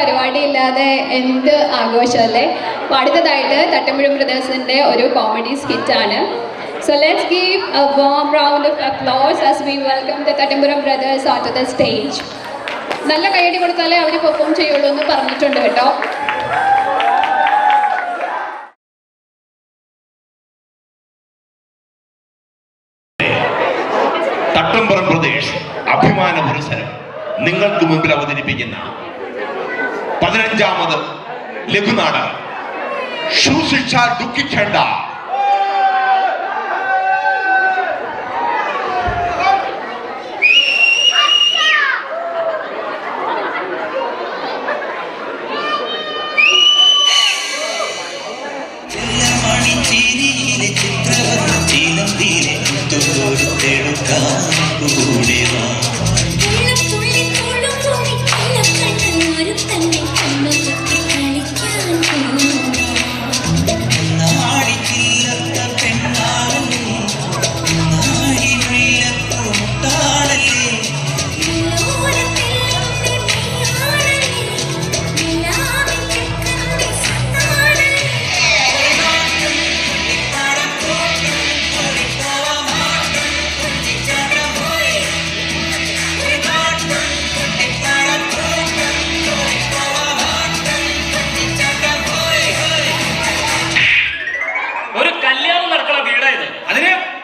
പരിപാടി ഇല്ലാതെ എന്ത് ആഘോഷമല്ലേ. അപ്പോൾ അടുത്തതായിട്ട് തട്ടമ്പുഴ ബ്രദേഴ്സിൻ്റെ ഒരു comedy സ്കിറ്റാണ്. So let's give a warm round of applause as we welcome the Tattampuram brothers onto the stage. നല്ല കൈയടി കൊടുത്താലേ അവർ പെർഫോം ചെയ്യുള്ളൂ എന്ന് പറഞ്ഞിട്ടുണ്ട് കേട്ടോ. തട്ടമ്പുറം പ്രദേശ് അഭിമാന പുരസ്സരം നിങ്ങൾക്ക് മുമ്പിൽ അവതരിപ്പിക്കുന്ന 15ാമത് ലഘുനാടകം ശുശ്രൂഷ ദുഃഖിക്കേണ്ട.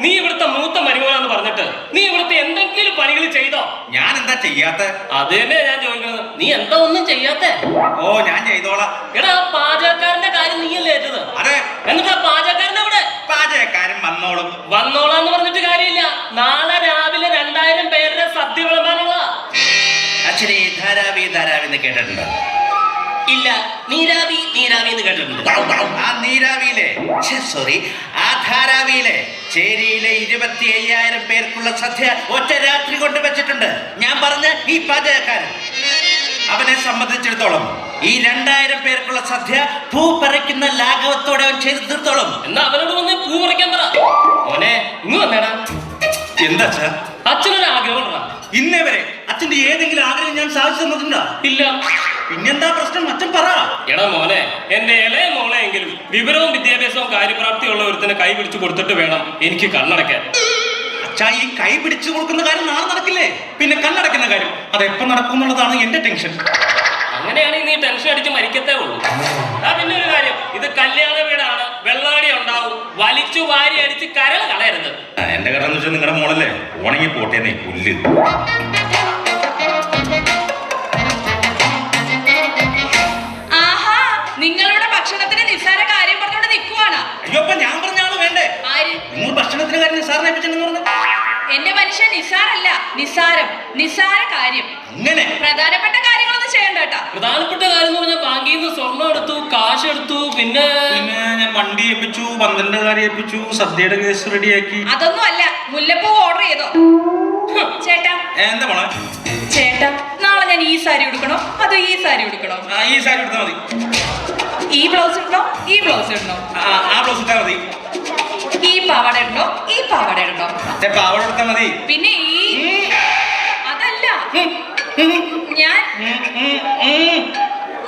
നീ ഇവിടുത്തെ മൂത്ത മരുമോനാന്ന് പറഞ്ഞിട്ട് നീ ഇവിടുത്തെ എന്തെങ്കിലും പണികൾ ചെയ്തോ? ഞാൻ എന്താ ചെയ്യാത്ത? അത് തന്നെ ഞാൻ ചോദിക്കുന്നത്. നീ എന്താ ഒന്നും ചെയ്യാത്ത? ഓ ഞാൻ ചെയ്തോളാം. എടാ പാചകക്കാരന്റെ കാര്യം നീയല്ലേ ഏറ്റത്? അതെ. എന്നിട്ട് പാചകക്കാരൻ എവിടെ? പാചകക്കാരൻ വന്നോളും. വന്നോളാന്ന് പറഞ്ഞിട്ട് കാര്യമില്ല. നാളെ രാവിലെ 2000 പേരുടെ സദ്യ വിളമ്പാനുള്ള. അച്ഛനെ ധാരാവി ധാരാവിന്ന് കേട്ടിട്ടുണ്ടോ? ഇല്ല. നീരാവി നീരാവി എന്ന് കേട്ടിട്ടുണ്ട്. ആ നീരാവിയിലെ സോറി ആ ധാരാവിയിലെ ചേരിയിലെ 25,000 പേർക്കുള്ള സദ്യ ഒറ്റ രാത്രി കൊണ്ട് വെച്ചിട്ടുണ്ട്. ഞാൻ പറഞ്ഞ ഈ പാചകക്കാരൻ. അവനെ സംബന്ധിച്ചിടത്തോളം ഈ 2000 പേർക്കുള്ള സദ്യ പൂ പറിക്കുന്ന ലാഘവത്തോടെ അവൻ ചെയ്തു തീർത്തോളും. എന്നാ അവനോട് വന്ന് പൂ പറിക്കാൻ പറ. മോനെ ഇങ്ങ് വന്നേടാ. എന്താ അച്ഛനൊരു ആഗ്രഹം ഉണ്ടോ? ഇന്നേ വരെ അച്ഛന്റെ ഏതെങ്കിലും ആഗ്രഹം ഞാൻ സാധിച്ചു തന്നിട്ടുണ്ടോ? ഇല്ല. പിന്നെന്താ പ്രശ്നം? അച്ഛൻ പറ. എടാ മോനെ, എന്റെ ഇളയ മോളെങ്കിലും വിവരവും വിദ്യാഭ്യാസവും കാര്യപ്രാപ്തിയുള്ള ഒരുത്തിനെ കൈ പിടിച്ചു കൊടുത്തിട്ട് വേണം എനിക്ക് കണ്ണടയ്ക്കാൻ. അച്ഛാ ഈ കൈ പിടിച്ചു കൊടുക്കുന്ന കാര്യം നാളെ നടക്കില്ലേ? പിന്നെ കണ്ണടയ്ക്കുന്ന കാര്യം അതെപ്പോ നടക്കും എന്നുള്ളതാണ് എന്റെ ടെൻഷൻ. അങ്ങനെയാണെങ്കിൽ നീ ടെൻഷൻ അടിച്ച് മരിക്കത്തേ ഉള്ളൂ. പിന്നെ ഒരു കാര്യം, ഇത് കല്യാണ വീടാണ്. വെള്ളാടി ഉണ്ടാവും. വലിച്ചു വാരി അടിച്ച് കരൾ കളയരുത്. എന്റെ കഥ എന്ന് വെച്ചാൽ നിങ്ങളുടെ മോളല്ലേ ഉണങ്ങി പോട്ടേന്നേ പുല്ല്. നിങ്ങളുടെ ഭക്ഷണത്തിന് നിസ്സാര കാര്യം പറഞ്ഞോണ്ട് നിൽക്കുവാണ്. അയ്യോ അപ്പൊ ഞാൻ പറഞ്ഞ ആള് വേണ്ടേ? ആര്? നിങ്ങൾ ഭക്ഷണത്തിന് കാര്യം നിസ്സാരനെ പറ്റിയെന്ന് പറഞ്ഞു. എന്റെ മനുഷ്യൻ നിസ്സാരല്ല, നിസ്സാരം. നിസ്സാര കാര്യം. അങ്ങനെ പ്രധാനപ്പെട്ട കാര്യങ്ങളൊന്നും ചെയ്യണ്ട കേട്ടാ. പ്രധാനപ്പെട്ട കാര്യം എന്ന് പറഞ്ഞാൽ ബാങ്കിൽ നിന്ന് സ്വർണ്ണം എടുത്തു, കാശ് എടുത്തു, പിന്നെ ഞാൻ വണ്ടി ഏൽപ്പിച്ചു, 12 കാര്യം ഏൽപ്പിച്ചു, സദ്യയുടെ കേസ് റെഡിയാക്കി. അതൊന്നും അല്ല. മുല്ലപ്പൂ ഓർഡർ ചെയ്തോ? ചേട്ടാ എന്താ മോളെ? ചേട്ടാ നാളെ ഞാൻ ഈ സാരി ഉടുക്കണോ അതോ ഈ സാരി ഉടുക്കണോ? ഈ സാരി എടുത്താൽ മതി. ഈ ബ്ലൗസ് ഇടണോ ഈ ബ്ലൗസ് ഇടണോ? ആ ബ്ലൗസ് ഇട്ടാ മതി. ഈ പാവാട ഇടണോ ഈ പാവാട ഇടണോ? പാവാട എടുത്താ മതി. പിന്നെ ഈ അതല്ല ഞാൻ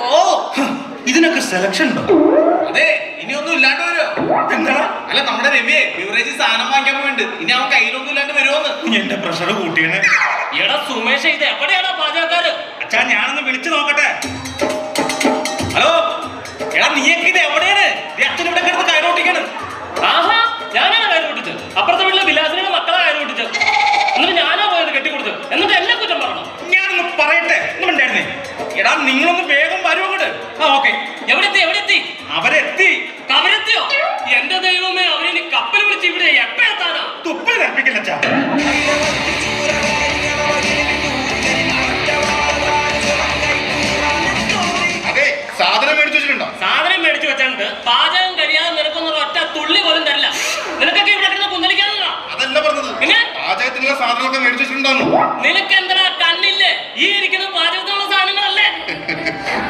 ഓ ഇതിനൊക്കെ സെലക്ഷൻ ഉണ്ടോ? അതെ, ഇനി ഒന്നും ഇല്ലാണ്ട് വരുമോ? എന്താ? അല്ല നമ്മുടെ രവിയെ ബിവറേജ് സാധനം വാങ്ങിക്കാൻ പോയിണ്ട്. ഇനി അവൻ കയ്യിലൊന്നും ഇല്ലാണ്ട് വരുമോന്ന്. എന്റെ പ്രഷർ കൂട്ടിയാണ്. എടാ സുമേഷ്, ഇത് എവിടെയാണോ പാചകക്കാര്? അച്ഛാ ഞാനൊന്ന് വിളിച്ചു നോക്കട്ടെ. ഹലോ എടാ നീയൊക്കെ ഇത് എവിടെയാണ്? അച്ഛൻ ഇവിടെ കിടന്ന് കയറോട്ടിക്കാണ്. ആഹാ, ഞാനാണ് കയറി പൊട്ടിച്ചത്. അപ്പുറത്തെ വീട്ടിലെ വിലാസിനിയുടെ മക്കളെ കയറി പൊട്ടിച്ചത്. എന്നിട്ട് ഞാനാ പോയത് കെട്ടിക്കൊടുത്തത്. എന്നിട്ട് എന്നെ കുറ്റം പറഞ്ഞു. ഞാനൊന്ന് പറയട്ടെ. ഒന്നുണ്ടായിരുന്നേ. എടാ നിങ്ങളൊന്ന് വേഗം വരും അങ്ങോട്ട്. ഓക്കെ. എവിടെത്തി? അവരെത്തി. കവരെത്തിയോ? എന്റെ ദൈവമേ, അവരിനി കപ്പൽ വിളിച്ച് ഇവിടെ എപ്പോഴെത്താനാ? തുപ്പൽ കൽപ്പിക്കില്ല അച്ഛാ. അതെ, സാധനം മേടിച്ചു വെച്ചിട്ടുണ്ടോ? സാധനം മേടിച്ചു വെച്ചിട്ടുണ്ട്. പാചകം കഴിയാതെ നിനക്കൊന്നുള്ള ഒറ്റ തുള്ളി പോലും തരില്ല. നിനക്കൊക്കെ ഇവിടെ കിടന്ന് കുന്തലിക്കാനുള്ള. അതല്ല പറഞ്ഞത്. പിന്നെ പാചകത്തിനുള്ള സാധനങ്ങളൊക്കെ മേടിച്ചു വെച്ചിട്ടുണ്ടോ? നിനക്ക് എന്താ കണ്ണില്ലേ? ഈ ഇരിക്കുന്ന പാചകത്തിനുള്ള സാധനങ്ങളല്ലേ?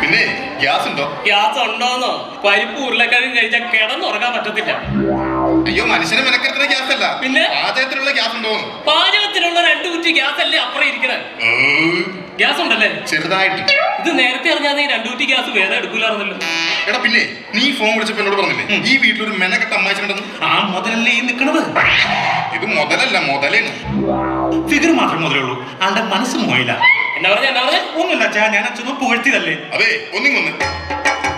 പിന്നെ ഗ്യാസ് ഉണ്ടോ? ഗ്യാസ് ഉണ്ടോന്നോ? പരിപ്പ് ഉരുളക്കിഴങ്ങ് കഴിച്ചാൽ കിടന്നുറങ്ങാൻ പറ്റത്തില്ല. അയ്യോ, മനുഷ്യനെ മെനക്കെടുത്തുന്ന ഗ്യാസ് അല്ല, പിന്നെ പാചകത്തിനുള്ള ഗ്യാസ് ഉണ്ടോന്ന്. പാചകത്തിനുള്ള കയ്യിലുള്ള 2 കുറ്റി ഗ്യാസ് അല്ലേ അപ്പുറം ഇരിക്കണേ? ഗ്യാസ് ഉണ്ടല്ലേ? ചെറുതായിട്ട്. ഇത് നേരത്തെ അറിഞ്ഞാൽ ഈ 2 കുറ്റി ഗ്യാസ് വേറെ എടുക്കൂലായിരുന്നല്ലോ. എടാ പിന്നെ നീ ഫോൺ വിളിച്ചപ്പോ എന്നോട് പറഞ്ഞില്ലേ ഈ വീട്ടിലൊരു മെനക്കെട്ട അമ്മായിച്ചുണ്ടെന്ന്? ആ മുതലല്ലേ ഈ നിക്കണത്? ഇത് മുതലല്ല, മുതലേന്ന്. ഫിഗർ മാത്രം മുതലേ ഉള്ളൂ, ആളുടെ മനസ്സ് മോയില്ല. എന്നാ പറഞ്ഞ ഒന്നുമില്ല അച്ഛാ, ഞാൻ അച്ഛനും പുകഴ്ത്തിയതല്ലേ. അതെ, ഒന്നിങ്ങൊന്ന്.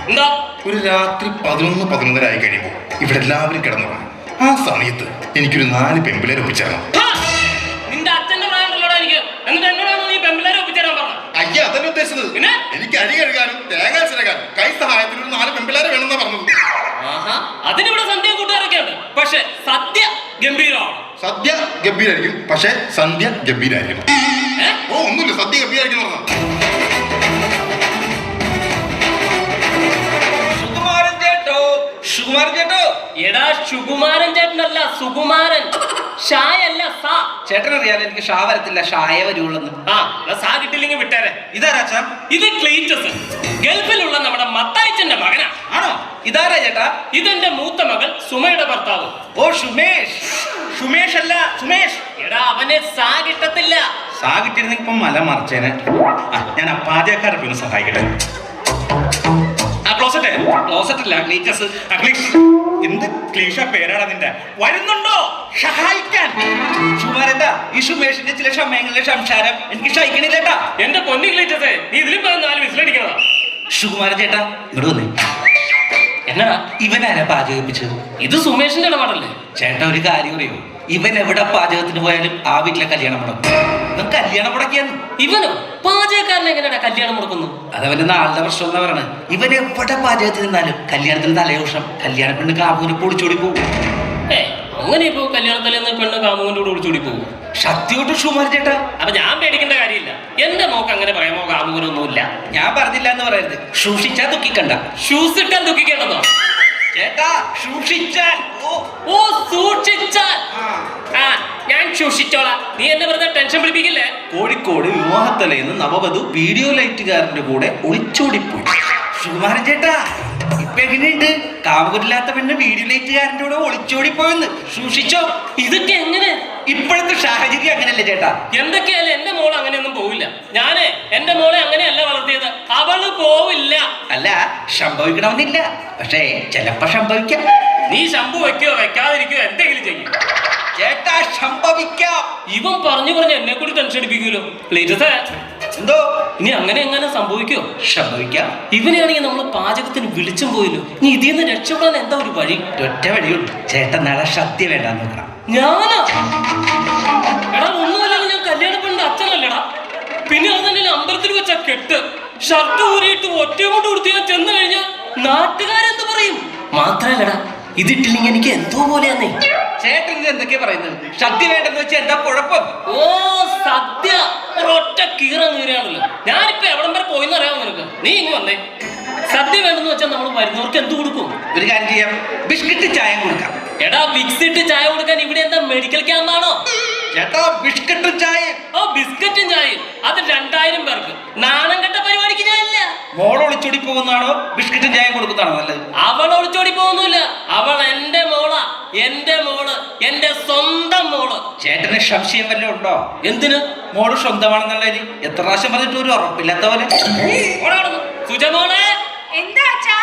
എന്താ? ഒരു രാത്രി 11-11:30 ആയി കഴിയുമ്പോൾ ഇവിടെ എല്ലാവരും കിടന്നുറങ്ങും. ആ സമയത്ത് എനിക്കൊരു 4 പെമ്പിളേരെ ഒപ്പിച്ചാണ്. നിന്റെ അച്ഛന്റെ പ്രായമുണ്ടല്ലോടാ എനിക്ക്. എന്നിട്ട് എന്നോടാണോ നീ പെമ്പിള്ളേരെ ഒപ്പിച്ചേരാൻ പറഞ്ഞത്? അയ്യ, അതല്ല ഉദ്ദേശിച്ചത്. പിന്നെ? എനിക്ക് അരി കഴുകാനും തേങ്ങ ചിരകാനും കൈ സഹായത്തിന് ഒരു 4 പെമ്പിളേരെ വേണമെന്നാ പറഞ്ഞത്. ആഹാ, അതിനിവിടെ സന്ധ്യ കൂട്ടുകാരൊക്കെ ഉണ്ട്. പക്ഷെ സദ്യ ഗംഭീരമാണ്. സദ്യ ഗംഭീരായിരിക്കും, പക്ഷെ സന്ധ്യ ഗംഭീരായിരിക്കും. ഓ ഒന്നുമില്ല, സദ്യ ഗംഭീരായിരിക്കും പറഞ്ഞ. സുകുമാരൻ ചേട്ടോ. എടാ സുകുമാരൻ ചേട്ടനല്ല, സുകുമാരൻ. ഷായല്ല, സാ. ചേട്ടനറിയാലോ എനിക്ക് ഷാ വരത്തില്ല, ഷായ വരുള്ളൂ. ആ, സാ കിട്ടില്ലെങ്കിൽ വിട്ടേരെ. ഇതാരാ അച്ഛാ? ഇത് ക്ലീറ്റസ്, ഗൾഫിലുള്ള നമ്മുടെ മത്തായിച്ചന്റെ മകനാ. ആണോ? ഇതാരാ ചേട്ടാ? ഇതെന്റെ മൂത്ത മകൾ സുമയുടെ ഭർത്താവ്. ഓ സുമേഷ്. സുമേഷ് അല്ല, സുമേഷ്. എടാ അവനെ സാ കിട്ടത്തില്ല. സാ കിട്ടിയിരുന്നെങ്കിൽ ഇപ്പം മല മറിച്ചേനെ. ഞാൻ ആ പാചകക്കാരെ പിന്നെ സഹായിക്കട്ടെ. ക്ലോസറ്റല്ല, ക്ലീറ്റസ്. എന്ത് ക്ലീഷ പേരാടാ നിന്റെ? വരുന്നുണ്ടോ സഹായിക്കാൻ? സുകുമാരേട്ടാ, ഈ സുമേഷിന്റെ ചില സമയങ്ങളിലെ സംസാരം എനിക്ക് സഹിക്കണില്ലേട്ടാ. എന്റെ പൊന്നി ക്ലീറ്റസേ, നീ ഇതിലും പറഞ്ഞ 4 വിസിലടിക്കുന്നതാ. സുകുമാരൻ ചേട്ടാ ഇങ്ങോട്ട് വന്നേ. എന്നടാ ഇവനാരാ പാചകിപ്പിച്ചത്? ഇത് സുമേഷിന്റെ ഇടപാടല്ലേ? ചേട്ടാ ഒരു കാര്യം അറിയോ, ഇവൻ എവിടെ പാചകത്തിന് പോയാലും ആ വീട്ടിലെ കല്യാണം മുടക്കും. ഇവൻ കല്യാണം മുടക്കിയാന്ന്. ഇവനോ? പാചകക്കാരനെ എങ്ങനെയാ കല്യാണം മുടക്കുന്നു? അതവന്റെ നാളുടെ പ്രശ്നം എന്ന് പറയണത്. ഇവൻ എവിടെ പാചകത്തിന് നിന്നാലും കല്യാണത്തിന് തലേദിവസം കല്യാണ പെണ്ണ് കാമൂന് പൊളിച്ചോടി പോകും. അങ്ങനെ ഇപ്പൊ കല്യാണത്തലേന്ന് പെണ്ണ് കാമുവിന്റെ കൂടെ ഒളിച്ചോടി പോകും. സത്യോട്ട് സുകുമാരൻ ചേട്ടാ. അപ്പൊ ഞാൻ പേടിക്കേണ്ട കാര്യമില്ല. എന്റെ മോക്ക് അങ്ങനെ പറയാമോ കാമുകനൊന്നുമില്ല. ഞാൻ പറഞ്ഞില്ല എന്ന് പറയരുത്. സൂക്ഷിച്ചാ ദുഃഖിക്കണ്ട. ഷൂസ് ഇട്ടാൻ ദുഃഖിക്കേണ്ടതോ? ചേട്ടാ സൂക്ഷിച്ചാൽ. ഓ സൂക്ഷിച്ചാൽ. ആ ഞാൻ സൂക്ഷിച്ചോളാം. നീ എന്നെ വെറുതെ ടെൻഷൻ പിടിപ്പിക്കില്ലേ? കോഴിക്കോട് വിവാഹത്തലേന്ന് നവവധു വീഡിയോ ലൈറ്റുകാരന്റെ കൂടെ ഒളിച്ചോടിപ്പോയി. സുകുമാരൻ ചേട്ടാ ഇപ്പൊ എങ്ങനെയുണ്ട്? കാമുകരില്ലാത്ത പെണ്ണ് വീഡിയോ ലൈറ്റുകാരന്റെ കൂടെ ഒളിച്ചോടിപ്പോയെന്ന്. സൂക്ഷിച്ചോ. ഇതൊക്കെ എങ്ങനെ? ഇപ്പോഴത്തെ സാഹചര്യം അങ്ങനല്ലേ ചേട്ടാ? എന്തൊക്കെയല്ലേ, എന്റെ മോള് അങ്ങനെയൊന്നും പോവില്ല. ഞാനേ എന്റെ മോളെ അങ്ങനെയല്ല വളർത്തിയത്. അവള് പോവില്ല. അല്ല, സംഭവിക്കണമെന്നില്ല, പക്ഷേ ചിലപ്പോ സംഭവിക്കാം. നീ ശമ്പു വെക്കോ വെക്കാതിരിക്കോ എന്തെങ്കിലും ചെയ്യും. ചേട്ടാ സംഭവിക്കാം. ഇവൻ പറഞ്ഞു എന്നെ കൂടി ടെൻഷൻ അടിപ്പിക്കൂലോ. എന്തോ ഇനി അങ്ങനെ എങ്ങനെ സംഭവിക്കോ? സംഭവിക്കാം. ഇവനെയാണെങ്കിൽ നമ്മൾ പാചകത്തിന് വിളിച്ചും പോയല്ലോ. നീ ഇതിൽ നിന്ന് രക്ഷപ്പെടാൻ എന്താ ഒരു വഴി? ഒറ്റ വഴിയുള്ളൂ. ചേട്ടൻ നാളെ സദ്യ വേണ്ടാന്ന് നോക്കണം. ഞാനാ? എടാ ഒന്നുമല്ലല്ലോ, ഞാൻ കല്യാണ പെണ്ണിന്റെ അച്ഛനല്ലടാ. പിന്നെ അത് തന്നെ അമ്പലത്തിൽ വെച്ച കെട്ട് ഷർട്ട് ഊരിയിട്ട് ഒറ്റയും കൊണ്ട് കൊടുത്ത് ഞാൻ ചെന്ന് കഴിഞ്ഞാൽ നാട്ടുകാരെന്ത് പറയും? മാത്രല്ലടാ, ഇതിട്ടില്ലെങ്കിൽ എനിക്ക് എന്തോ പോലെയാന്നേ. ചേട്ടൻ ഇത് എന്തൊക്കെയാ പറയുന്നത്? സദ്യ വേണ്ടെന്ന് വെച്ചാൽ എന്താ കുഴപ്പം? ഓ സദ്യ ഒരൊറ്റ കീറാണല്ലോ. ഞാനിപ്പോ എവിടം വരെ പോയിന്ന് അറിയാമോ നിനക്ക്? നീ ഇങ്ങ് വന്നേ. സദ്യ വേണ്ടെന്ന് വെച്ചാൽ നമ്മൾ വരുന്നവർക്ക് എന്ത് കൊടുക്കും? ഒരു കാര്യം ചെയ്യാം, ബിസ്ക്കറ്റ് ചായ കൊടുക്കാം. എടാ വിക്സിട്ട് ചായ കൊടുക്കാൻ ഇവിടെ എന്താ മെഡിക്കൽ ക്യാമ്പാണോ? ചേട്ടാ ബിസ്ക്കറ്റും ചായ. ഓ ബിസ്ക്കറ്റും ചായയും, അത് 2000 പേർക്ക്. നാണം കെട്ട പരിപാടിക്ക് ഞാനില്ല. മോൾ ഒളിച്ചോടി പോകുന്നതാണോ ബിസ്ക്കറ്റും ചായ കൊടുക്കുന്നതാണോ നല്ലത്? അവൾ ഒളിച്ചോടി പോകുന്നില്ല. അവൾ എന്റെ മോളാ. എന്റെ മോള്, എന്റെ സ്വന്തം മോള്. ചേട്ടന് സംശയം വല്ലതും ഉണ്ടോ? എന്തിന്? മോള് സ്വന്തമാണെന്നുള്ളത് എത്ര പ്രാവശ്യം പറഞ്ഞിട്ട് ഒരു ഉറപ്പില്ലാത്ത പോലെ. സുജമോളെ. എന്താ അച്ഛാ?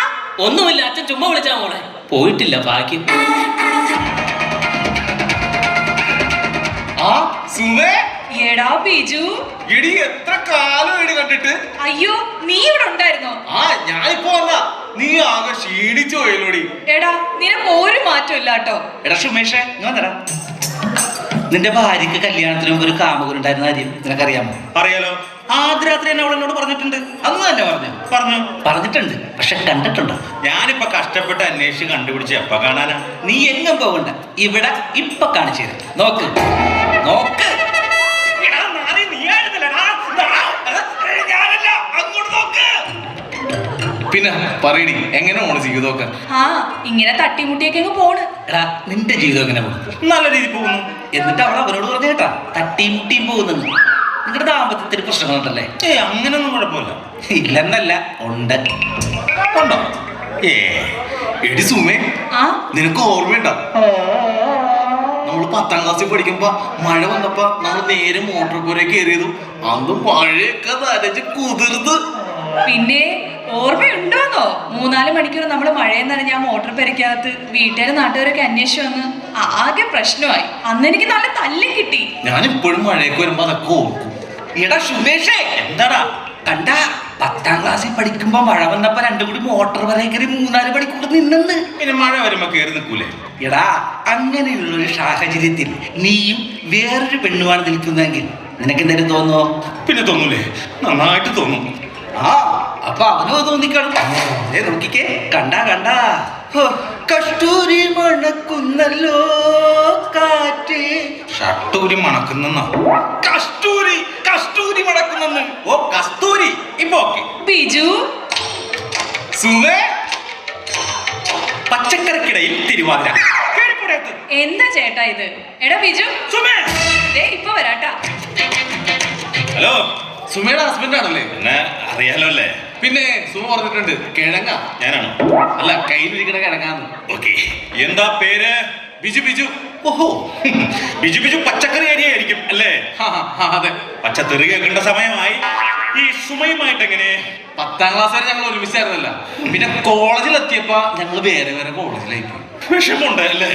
ഒന്നുമില്ല, അച്ഛൻ ചുമ്മാ വിളിച്ചാ മോളെ. പോയിട്ടില്ല ഭാഗ്യം. ആ സുമേ. എടാ ബിജു. ഇടി എത്ര കാലം ഇടി കണ്ടിട്ട്. അയ്യോ നീ ഇവിടെ ഉണ്ടായിരുന്നോ? ആ ഞാനിപ്പോ വന്നാ. നീ ആകെ ക്ഷീണിച്ചു പോയല്ലോടി. എടാ നിനക്ക് ഒരു മാറ്റം ഇല്ല കേട്ടോ. എടാ സുമേഷേ ഇങ്ങ് തരാ. നിന്റെ ഭാര്യക്ക് കല്യാണത്തിന് മുമ്പ് ഒരു കാമുകനുണ്ടായിരുന്ന കാര്യം നിനക്കറിയാമോ? അറിയാലോ. ആദ്യ രാത്രി തന്നെ അവൾ എന്നോട് പറഞ്ഞിട്ടുണ്ട്. അന്ന് തന്നെ പറഞ്ഞിട്ടുണ്ട്. പക്ഷെ കണ്ടിട്ടുണ്ടോ? ഞാനിപ്പോ കഷ്ടപ്പെട്ട് അന്വേഷിച്ച് കണ്ടുപിടിച്ച് എപ്പ കാണാനാ? നീ എങ്ങും പോകണ്ട, ഇവിടെ ഇപ്പൊ കാണിച്ചു തരാം. നോക്ക്. പിന്നെ പറയടി, എങ്ങനെ പോണു ജീവിതമൊക്കെ? ആ ഇങ്ങനെ തട്ടിമുട്ടിയൊക്കെ അങ്ങ് പോണ്. എടാ നിന്റെ ജീവിതം എങ്ങനെ പോകും? നല്ല രീതിയിൽ പോകുന്നു. എന്നിട്ട് അവൾ അവരോട് പറഞ്ഞു കേട്ടാ തട്ടിയും മുട്ടിയും പോകുന്നെന്ന്. നിങ്ങളുടെ ദാമ്പത്യത്തിന് പ്രശ്നങ്ങളുണ്ടല്ലേ? അങ്ങനൊന്നും കുഴപ്പമില്ല. ഇല്ലെന്നല്ല, ഉണ്ട്. ഉണ്ടോ? എടി സുമേ, ആ നിനക്ക് ഓർമ്മയുണ്ടോ നമ്മൾ 10ാം ക്ലാസ്സിൽ പഠിക്കുമ്പോ മഴ വന്നപ്പോ നമ്മൾ നേരെ മോട്ടോർ പുരേ കയറിയതും അന്ന് മഴയൊക്കെ നനച്ച് കുതിർന്ന്. പിന്നെ ഓർമ്മയുണ്ടോന്നോ 3-4 മണിക്കൂർ നമ്മൾ മഴയിൽ നനഞ്ഞ ആ മോട്ടോർ പെരക്കകത്ത് വീട്ടുകാരും നാട്ടുകാരൊക്കെ അന്വേഷിച്ചു വന്ന് ആകെ പ്രശ്നമായി. അന്ന് എനിക്ക് നല്ല തല്ലും കിട്ടി. ഞാനിപ്പോഴും മഴയൊക്കെ വരുമ്പോ അതൊക്കെ ഓർക്കും. എടാ സുമേഷേ, എന്താടാ കണ്ടാ 10ാം ക്ലാസ്സിൽ പഠിക്കുമ്പോ മഴ വന്നപ്പോ രണ്ടും കൂടി മോട്ടോർ വരെ കയറി 3-4 മണിക്കൂർ നിന്നെന്ന്. പിന്നെ മഴ വരുമ്പോ കയറി നിൽക്കൂലേ? എടാ, അങ്ങനെയുള്ളൊരു സാഹചര്യത്തിൽ നീയും വേറൊരു പെണ്ണുമാണ് നിൽക്കുന്നതെങ്കിൽ നിനക്ക് എന്തെങ്കിലും തോന്നുമോ? പിന്നെ തോന്നൂലേ? നന്നായിട്ട് തോന്നും. ആ, അപ്പൊ അവനും അത് തോന്നിക്കാണും. നോക്കിക്കേ, കണ്ടാ ഹോ, കസ്തൂരി മണക്കുന്നല്ലോ കാറ്റ്. ഷട്ടൂരി മണക്കുന്നെന്നോ? കസ്തൂരി മണക്കുന്നെന്ന്. ഓ കസ്തൂരി, ഇപ്പൊ ഓക്കെ. ബിജു, സുമേ, പച്ചക്കറിക്കിടയിൽ തിരുവാതിര. എന്താ ചേട്ടാ ഇത്? എടാ ബിജു, സുമേ. ദേ ഇപ്പൊ വരാട്ടാ. ഹലോ, സുമയുടെ ഹസ്ബൻഡ് ആണല്ലേ? എന്നെ അറിയാലോ അല്ലേ? പിന്നെ സുമ പറഞ്ഞിട്ടുണ്ട് കിഴങ്ങ. ഞാനാണോ? അല്ല, കയ്യിലിരിക്കണ കിഴങ്ങാന്ന്. ഓക്കെ. എന്താ പേര്? ബിജു. ബിജു. ഓഹോ, ബിജു പച്ചക്കറി അരിയായിരിക്കും അല്ലേ? അതെ. പച്ചത്തെറി കേൾക്കേണ്ട സമയമായി. ഈ സുമയുമായിട്ട് എങ്ങനെ? 10ാം ക്ലാസ് വരെ ഞങ്ങൾ ഒരുമിച്ചായിരുന്നല്ല. പിന്നെ കോളേജിൽ എത്തിയപ്പോ ഞങ്ങൾ വേറെ കോളേജിലായി പോയി. വിഷമുണ്ട് അല്ലേ?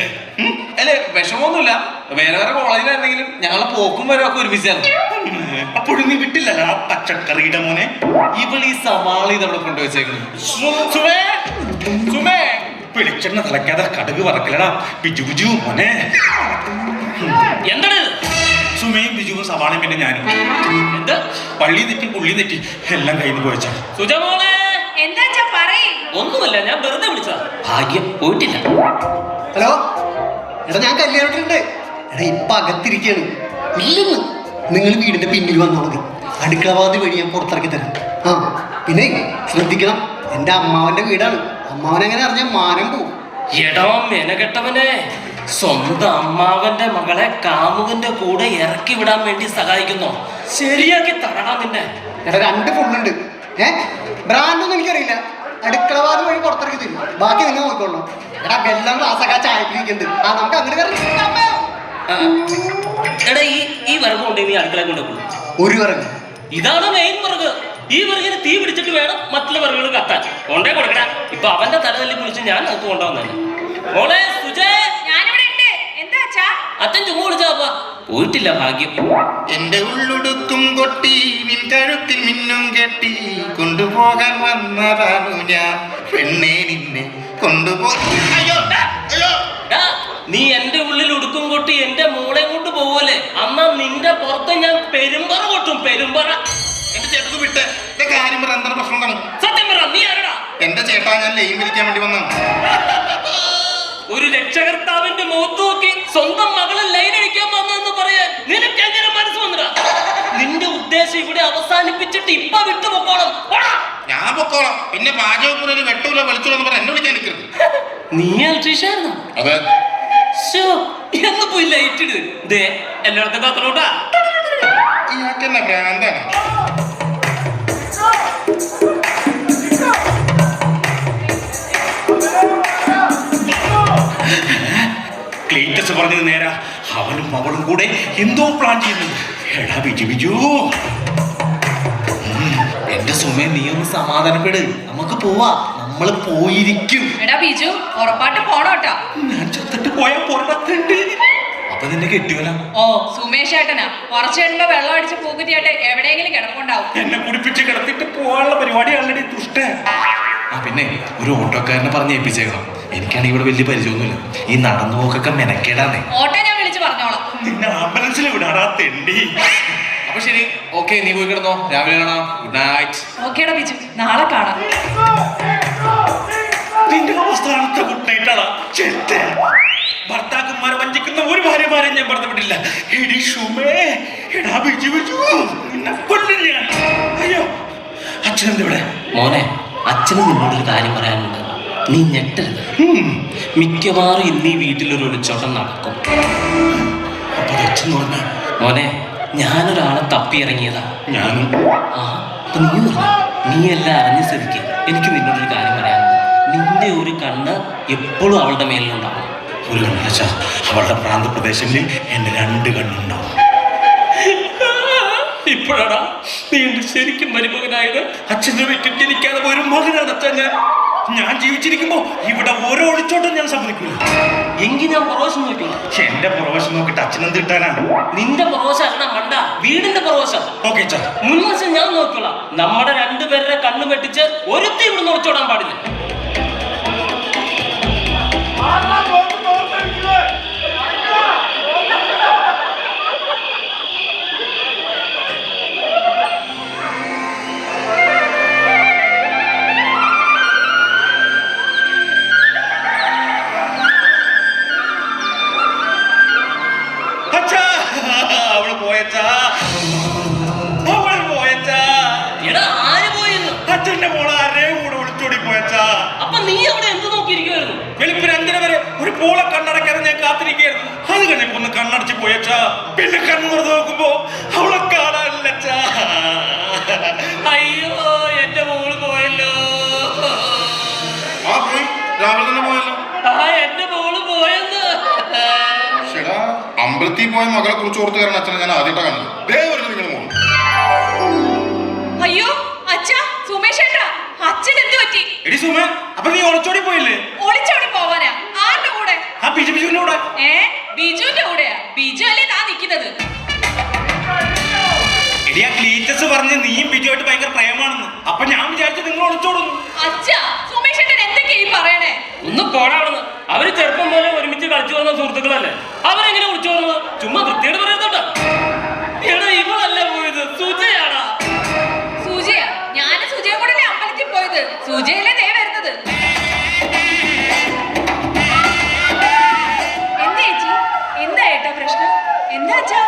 അല്ലെ, വിഷമമൊന്നുമില്ല. വേറെ കോളേജിലായിരുന്നെങ്കിലും ഞങ്ങളെ പോക്കും വരെ ഒക്കെ ഒരുമിച്ചായിരുന്നു. അപ്പോഴും നീ വിട്ടില്ലല്ലോ ആ പച്ചക്കറിയുടെ മോനെ. ഇവളീ സവാള ഇതവിടെ കൊണ്ടുവച്ചേക്കുന്നു. സുമേ, വെളിച്ചെണ്ണ തിളയ്ക്കാതെ കടുക് വറക്കലടാ ബിജു മോനെ. എന്താണ് സുമയും ബിജുവും സവാളയും പിന്നെ ഞാനും. എന്ത്? പള്ളി തെറ്റി പുള്ളി തെറ്റി എല്ലാം കയ്യിൽ നിന്ന് പോയച്ചാ. സുജമോളെ, എന്താ പറയ്. ഒന്നുമല്ല, ഞാൻ വെറുതെ വിളിച്ചതാ. ഭാഗ്യം പോയിട്ടില്ല. ഹലോ, എടാ ഞാൻ കല്യാണത്തിലുണ്ട്. എടാ ഇപ്പൊ അകത്തിരിക്കാണ്. ഇല്ലെന്ന് നിങ്ങൾ വീടിന്റെ പിന്നിൽ വന്നാൽ മതി. അടുക്കളവാതി വഴി ഞാൻ പുറത്തിറക്കി തരാം. ആ പിന്നെ ശ്രദ്ധിക്കണം, എൻ്റെ അമ്മാവന്റെ വീടാണ്. അമ്മാവനെങ്ങനെ അറിഞ്ഞാൽ മാനം പോവും. എടോ മെനകെട്ടവനെ, സ്വന്തം അമ്മാവന്റെ മകളെ കാമുകന്റെ കൂടെ ഇറക്കി വിടാൻ വേണ്ടി സഹായിക്കുന്നു. ശരിയാക്കി തരണം നിന്നെ. എടാ 2 ഫുള്ളുണ്ട്. ബ്രാൻഡൊന്നും എനിക്കറിയില്ല. അടുക്കളവാതി വഴി പുറത്തിറക്കി തരും. ബാക്കി നിങ്ങൾ നോക്കിക്കോളൂ. എടാ വെള്ളം ഗ്ലാസ്സൊക്കെ ചായപ്പിരിക്കുന്നത്. ആ നമുക്ക് അങ്ങനെ എടാ, ഈ വിറക് കൊണ്ട് നീ അടുക്കള കൊണ്ടുപോകും. ഒരു വിറക്. ഇതാണ് മെയിൻ വിറക്. ഈ വിറകിന് തീ പിടിച്ചിട്ട് വേണം മറ്റുള്ള വിറകുകൾ കത്താൻ. കൊണ്ടേ കൊടുക്കണ. ഇപ്പൊ അവന്റെ തലതല്ലി പിടിച്ച് ഞാൻ അത് കൊണ്ടുവന്നെ. മോളെ സുജേ, ഞാനിവിടെ ഉണ്ട്. എന്താ അച്ഛാ? അച്ഛൻ ചുമ്മാ വിളിച്ചാ പോയിട്ടില്ല. ഭാഗ്യം. എന്റെ ഉള്ളൊടുക്കും കൊട്ടി നിൻ കഴുത്തിൽ മിന്നും കെട്ടി കൊണ്ടുപോകാൻ വന്നതാണു ഞാൻ. പെണ്ണെ നിന്നെ കൊണ്ടുപോയി. ഡാ, നീ എന്റെ ഉള്ളിൽ ഉടുക്കും കൊട്ടി എന്റെ മോളെ കൊണ്ട് പോവല്ലേ? അന്നാ നിന്റെ പുറത്ത് ഞാൻ പെരുമ്പറ കൊട്ടും. പെരുമ്പറ. എന്റെ ചേട്ടന് വിട്ട് എന്റെ കാര്യം പറ. എന്താണ് പ്രശ്നം? എന്താണ്? സത്യം പറ, നീ ആരടാ? എന്റെ ചേട്ടാ, ഞാൻ ലൈൻ വിളിക്കാൻ വേണ്ടി വന്നാണ്. ഒരു രക്ഷകർത്താവിന്റെ മുഖത്ത് നോക്കി സ്വന്തം മകളെ ലൈൻ അടിക്കാൻ വന്നെന്ന് പറയാൻ നിനക്ക് എങ്ങനെ മനസ്സ് വന്നടാ? നിന്റെ ഉദ്ദേശം ഇവിടെ അവസാനിപ്പിച്ചിട്ട് ഇപ്പൊ വിട്ടു പൊക്കോണം. ഞാൻ പൊക്കോളാം. പിന്നെ പാചകപ്പുറ വെട്ടൂല വെളിച്ചൂലെന്ന് പറഞ്ഞ എന്നെ വിളിക്കാൻ നിൽക്കരുത്. നീ ഇലക്ട്രീഷ്യനായിരുന്നോ? അതെ. എന്ന് പോയി ലൈറ്റ് ഇട്. ദേ എല്ലായിടത്തും കത്തണോട്ടാ. ഇയാൾക്ക് എന്നാ ഭ്രാന്താണ്? ക്ലീറ്റസ് പറഞ്ഞത് നേരാ. അവനും അവളും കൂടെ എന്തോ പ്ലാൻ ചെയ്യുന്നുണ്ട്. എടാ ബിജു, എന്റെ സുമേ, നീ ഒന്ന് സമാധാനപ്പെട്. നമുക്ക് പോവാ. നമ്മള് പോയിരിക്കും. എടാ ബിജു, ഉറപ്പായിട്ട് പോണോട്ടാ. ഞാൻ ചത്തിട്ട് പോയാ പുറത്തുണ്ട്. അപ്പൊ നിന്നെ കെട്ടിയോല. ഓ സുമേഷ് ഏട്ടനാ. കുറച്ച് കഴിയുമ്പോ വെള്ളം അടിച്ച് പൂക്കുറ്റിയായിട്ട് എവിടെയെങ്കിലും കിടപ്പുണ്ടാവും. എന്നെ കുടിപ്പിച്ച് കിടത്തിട്ട് പോകാനുള്ള പരിപാടി ആൾറെഡി ദുഷ്ട. ആ പിന്നെ ഒരു ഓട്ടോക്കാരനെ പറഞ്ഞ് ഏൽപ്പിച്ചേക്കണം. എനിക്കാണെങ്കിൽ ഇവിടെ വലിയ പരിചയമൊന്നുമില്ല. ഈ നടന്നു പോക്കൊക്കെ മെനക്കേടാന്നേ. ഓട്ടോ ഞാൻ വിളിച്ച് പറഞ്ഞോളാം. നിന്നെ ആംബുലൻസിൽ വിടാടാ തെണ്ടി. അപ്പൊ ശരി, ഓക്കെ, നീ പോയി കിടന്നോ. രാവിലെ കാണാം. Good night. ഓക്കേടാ ബിജു, നാളെ കാണാം. നിന്റെ അവസ്ഥാനത്തെ ഗുഡ് നൈറ്റാടാ. ഭർത്താക്കന്മാരെ വഞ്ചിക്കുന്ന ഒരു ഭാര്യമാരെ ഞാൻ പറഞ്ഞിട്ടില്ല. എടി ഷുമേ, എടാ ബിജു, നിന്നെ കൊല്ലും ഞാൻ. അയ്യോ, അച്ഛനെന്തിവിടെ? മോനെ, അച്ഛന് നിന്നോടൊരു കാര്യം പറയാനുണ്ട്. നീ ഞെട്ടരുത്. മിക്കവാറും ഇന്ന് ഈ വീട്ടിലൊരു ഒളിച്ചോട്ടം നടക്കും. അപ്പൊ അച്ഛൻ പറഞ്ഞു. മോനെ, ഞാനൊരാളെ തപ്പി ഇറങ്ങിയതാ. ഞാനും. ആ, അപ്പൊ നീ പറഞ്ഞു. നീ എല്ലാം അറിഞ്ഞ സ്ഥിതിക്ക് എനിക്ക് നിന്നോടൊരു കാര്യം പറയാനുണ്ട്. നിന്റെ ഒരു കണ്ണ് എപ്പോഴും അവളുടെ മേലിലുണ്ടാവും. ഒരു കണ്ണാച്ച അവളുടെ പ്രാന്തപ്രദേശങ്ങളിൽ എൻ്റെ 2 കണ്ണുണ്ടാവും. ഇപ്പോഴാടാ നീ എന്റെ ശരിക്കും മരുമകനായത്. അച്ഛനെ വീട്ടിൽ ജനിക്കാതെ ഒരു മകനാണ് അച്ഛൻ. ഞാൻ ജീവിച്ചിരിക്കുമ്പോ ഇവിടെ ഓരോ ഒളിച്ചോട്ടും ഞാൻ സമ്മതിക്കില്ല. എങ്കിൽ ഞാൻ പ്രവേശം നോക്കണം. പക്ഷെ എന്റെ പ്രവേശം നോക്കിട്ട് അച്ഛനെന്ത് കിട്ടാനാണ്? നിന്റെ പ്രവേശം അല്ല മണ്ട, വീടിന്റെ പ്രവേശം. ഓക്കെ അച്ഛാ. മുൻവശം ഞാൻ നോക്കിക്കോളാം. നമ്മുടെ 2 പേരുടെ കണ്ണു വെട്ടിച്ച് ഒരുത്തി ഇവിടുന്ന് ഒളിച്ചോടാൻ പാടില്ല. എടാ ആര് പോയെന്ന്? അച്ഛന്റെ മോളെ ആരെയും കൂടെ ഒളിച്ചോടി പോയച്ചാ. അപ്പൊ നീ അവിടെ എന്ത് നോക്കിയിരിക്കുവായിരുന്നു? വെളുപ്പിന് 5 വരെ ഒരു പൂളെ കണ്ണടക്കാതെ ഞാൻ കാത്തിരിക്കുകയായിരുന്നു. അത് കഴിഞ്ഞപ്പോ ഒന്ന് കണ്ണടച്ച് പോയച്ചാ. പിന്നെ കണ്ണു തുറന്ന് നോക്കുമ്പോ അവളെ കാണാനില്ലച്ചാ. അയ്യോ എന്റെ മോള് പോയല്ലോ. രാവിലെ തന്നെ പോയല്ലോ. എന്റെ മോള് പോയെന്ന്. ചേട്ടാ അമ്പലത്തിൽ പോയ മകളെ കുറിച്ച് ഓർത്ത് കാരണം അച്ഛനെ ഞാൻ ആദ്യമായിട്ടാണ് കാണുന്നത്. ദേ വരുന്നത് നിങ്ങളുടെ മോള്. അയ്യോ അച്ഛാ, സുമേഷേട്ടാ, അച്ഛൻ എന്ത് പറ്റി? എടി സുമ, അപ്പൊ നീ ഒളിച്ചോടി പോയില്ലേ? ഒളിച്ചോടി പോവാനാ? ആരുടെ കൂടെ? ആ ബിജുവിന്റെ കൂടെ. ബിജുവിന്റെ കൂടെയാ? ബിജു അല്ലേ താ നിക്കുന്നത്? എടി ആ ക്ലീറ്റസ് പറഞ്ഞ് നീയും ബിജുവായിട്ട് ഭയങ്കര പ്രേമാണെന്ന്. അപ്പൊ ഞാൻ വിചാരിച്ചു നിങ്ങൾ ഒളിച്ചോടുന്നു. അച്ഛാ, സുമേഷേട്ടൻ എന്തൊക്കെയാ ഈ പറയണേ? ഒന്ന് പോടാവുന്നു. അവര് ചെറുപ്പം പോലെ ഒരുമിച്ച് കളിച്ചു വന്ന സുഹൃത്തുക്കളല്ലേ, അവരെങ്ങനെ വിളിച്ചു വന്നത്? ചുമ്മാ വൃത്തിയോട് പറയുന്നോട്ടാ. എടാ ഇവളല്ല പോയത്, സുജയാടാ. സൂചിയാ? ഞാനും സുജയും കൂടെ അമ്പലത്തിൽ പോയത്. സുജയല്ലേ ദേ വരുന്നത്. എന്താ ചേച്ചി? എന്താ ഏട്ടാ പ്രശ്നം? എന്താ അച്ഛാ?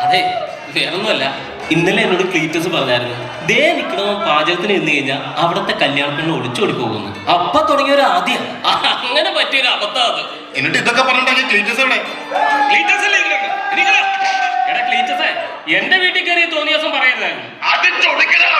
അതെ വേറൊന്നുമല്ല, ഇന്നലെ എന്നോട് ക്ലീറ്റസ് പറഞ്ഞായിരുന്നു, ദേ നിൽക്കണ പാചകത്തിന് നിന്ന് കഴിഞ്ഞാൽ അവിടത്തെ കല്യാണത്തിന് ഒളിച്ചോടി പോകുന്നു. അപ്പൊ തുടങ്ങിയൊരു ആദ്യം അങ്ങനെ പറ്റിയൊരു അബദ്ധം അത്. എന്നിട്ട് ഇതൊക്കെ പറഞ്ഞിട്ടുണ്ടെങ്കിൽ ക്ലീറ്റസ് എവിടെ? എടാ ക്ലീറ്റസേ, എന്റെ വീട്ടിൽ കയറി തോന്നിയ ദിവസം പറയരുതായിരുന്നു. അത് ചൊടിക്കലാണ്.